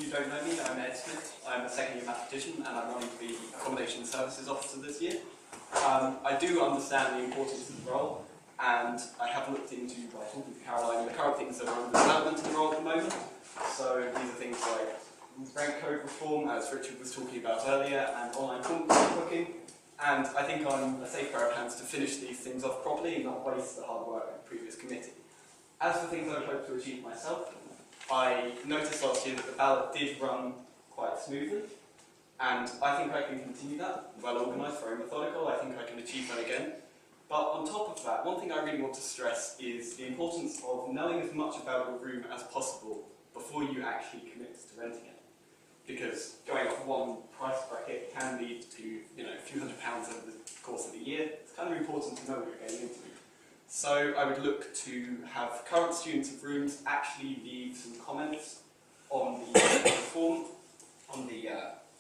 you don't know me, I'm Ed Smith. I'm a second year mathematician and I'm running the Accommodation Services Officer this year. I do understand the importance of the role, and I have looked into, by talking to Caroline, the current things that are under development in the role at the moment. So these are things like rank code reform, as Richard was talking about earlier, and online form booking. And I think I'm a safe pair of hands to finish these things off properly and not waste the hard work of the previous committee. As for things I would hope to achieve myself, I noticed last year that the ballot did run quite smoothly, and I think I can continue that. Well organised, very methodical, I think I can achieve that again. But on top of that, one thing I really want to stress is the importance of knowing as much about your room as possible before you actually commit to renting it. Because going off one price bracket can lead to a few £100s over the course of the year. It's kind of important to know what you're getting into. So I would look to have current students of rooms actually leave some comments on the form, on the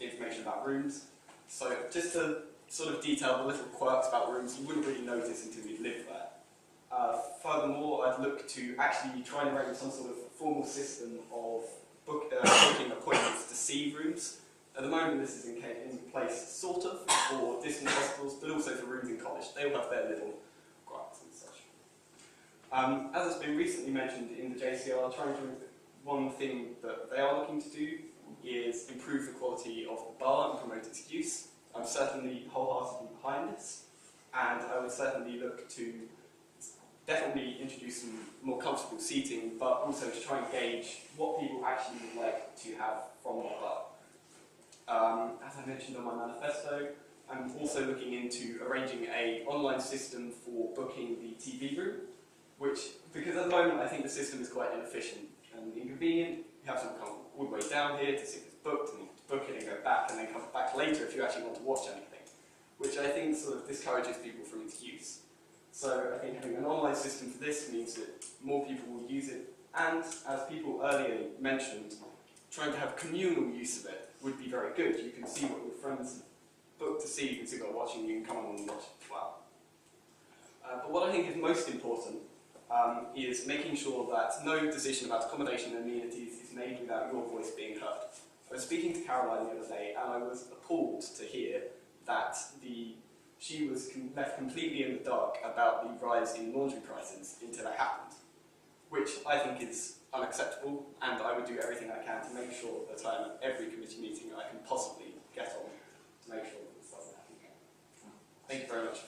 information about rooms. So just to sort of detail the little quirks about rooms you wouldn't really notice until you live there. Furthermore, I'd look to actually try and arrange some sort of formal system of booking appointments to see rooms. At the moment this is in place sort of for distant hospitals, but also for rooms in college. They all have their little gripes and such. As has been recently mentioned in the JCR, one thing that they are looking to do is improve the quality of the bar and promote its use. I'm certainly wholeheartedly behind this, and I would certainly look to definitely introduce some more comfortable seating, but also to try and gauge what people actually would like to have from the bar. As I mentioned on my manifesto, I'm also looking into arranging an online system for booking the TV room, because at the moment I think the system is quite inefficient and inconvenient. You have to come all the way down here to see if it's booked, and you have to book it and go back, and then come back later if you actually want to watch anything, which I think sort of discourages people from its use. So I think having an online system for this means that more people will use it, and as people earlier mentioned, trying to have communal use of it would be very good. You can see what your friends book to see, you can see what they're watching, you can come on and watch it as well. But what I think is most important is making sure that no decision about accommodation and amenities is made without your voice being heard. I was speaking to Caroline the other day, and I was appalled to hear that she was left completely in the dark about the rise in laundry prices until it happened, which I think is unacceptable, and I would do everything I can to make sure that I'm at every committee meeting I can possibly get on to make sure that this doesn't happen again. Thank you very much.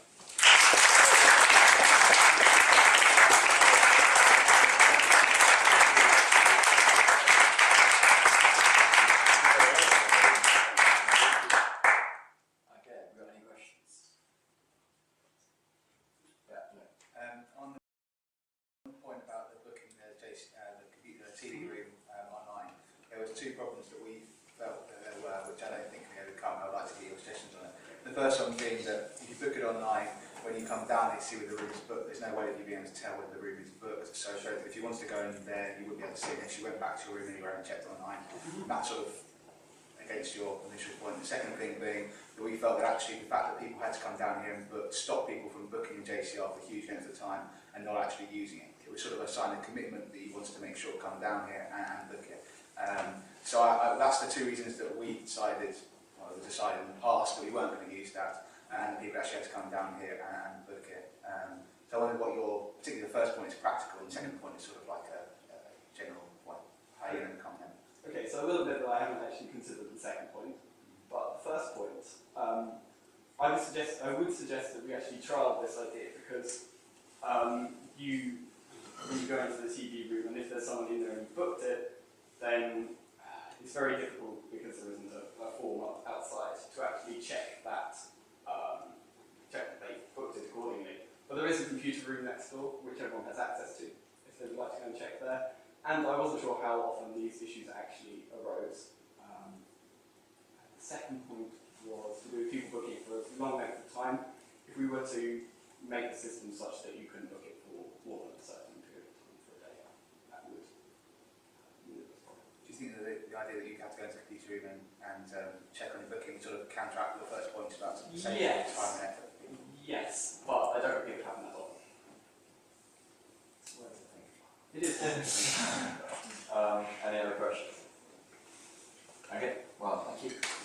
TV room online. There was two problems that we felt that there were, which I don't think we overcome. I'd like to get your suggestions on it. The first one being that if you book it online, when you come down and see whether the room is booked, there's no way that you'd be able to tell whether the room is booked. So if you wanted to go in there, you wouldn't be able to see it unless you went back to your room anywhere and checked online. And that's sort of against your initial point. The second thing being that we felt that actually the fact that people had to come down here and book stopped people from booking in JCR for huge lengths of time and not actually using it. It was sort of a sign of commitment that you wanted to make sure to come down here and book it. So that's the two reasons that we decided in the past that we weren't going to use that, and people actually had to come down here and book it. So I wondered what particularly the first point is practical, and the second point is sort of like a general point. How are you going to come in? Okay, so a little bit that I haven't actually considered the second point, but the first point, I would suggest that we actually trial this idea, because when you go into the TV room, and if there's someone in there and you booked it, then it's very difficult, because there isn't a form up outside, to actually check that they booked it accordingly. But there is a computer room next door, which everyone has access to, if they would like to go and check there. And I wasn't sure how often these issues actually arose. The second point was to do with people booking for a long length of time. If we were to make the system such that you couldn't book it for more than a certain period of time for a day, that would limit this problem. Do you think that the idea that you have to go into the computer room and check on your booking sort of counteract your first point about saving time and effort? Yes, but I don't think it would happen that often. It is. Any other questions? Thank you.